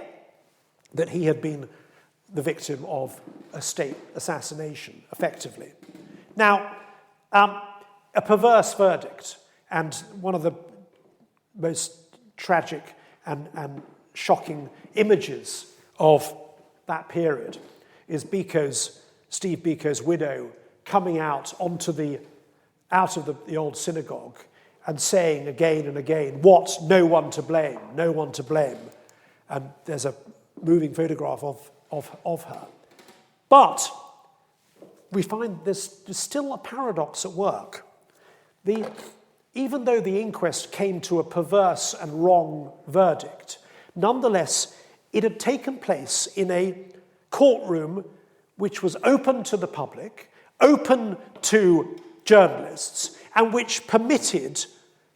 that he had been the victim of a state assassination, effectively. Now, a perverse verdict, and one of the most tragic and shocking images of that period is Steve Biko's widow coming out of the old synagogue and saying again and again, "What? No one to blame, no one to blame." And there's a moving photograph of her. But we find there's still a paradox at work. Even though the inquest came to a perverse and wrong verdict, nonetheless, it had taken place in a courtroom which was open to the public, open to journalists, and which permitted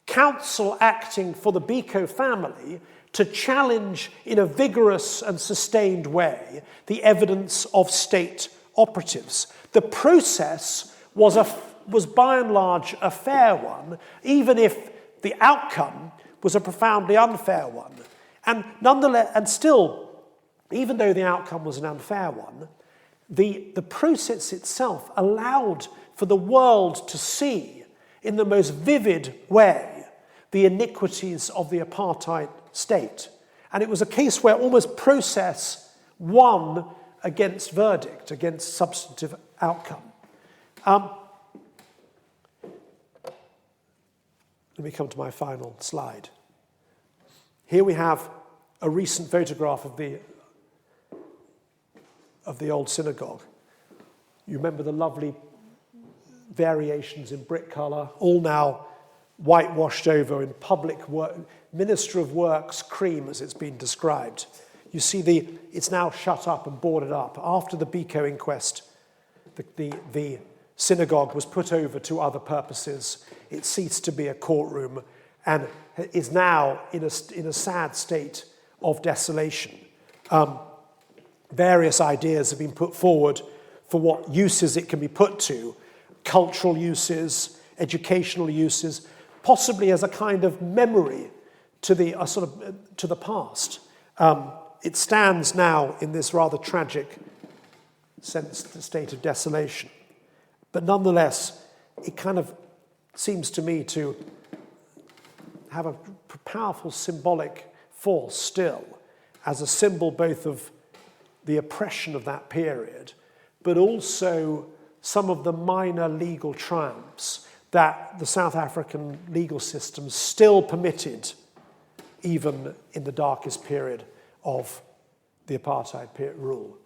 counsel acting for the Biko family to challenge in a vigorous and sustained way the evidence of state operatives. The process was by and large a fair one, even if the outcome was a profoundly unfair one. And nonetheless, and still, even though the outcome was an unfair one, the process itself allowed for the world to see in the most vivid way the iniquities of the apartheid state. And it was a case where almost process won against verdict, against substantive outcome. Let me come to my final slide. Here we have a recent photograph of the old synagogue. You remember the lovely variations in brick colour, all now whitewashed over in public work, Minister of Works cream, as it's been described. You see it's now shut up and boarded up. After the Biko inquest, the synagogue was put over to other purposes. It ceased to be a courtroom and is now in a sad state of desolation. Various ideas have been put forward for what uses it can be put to, cultural uses, educational uses, possibly as a kind of memory to the past. It stands now in this rather tragic state of desolation. But nonetheless, it kind of seems to me to have a powerful symbolic force still, as a symbol both of the oppression of that period, but also some of the minor legal triumphs that the South African legal system still permitted, even in the darkest period of the apartheid rule.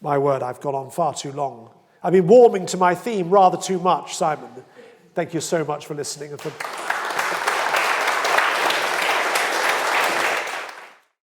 My word, I've gone on far too long. I've been warming to my theme rather too much, Simon. Thank you so much for listening and for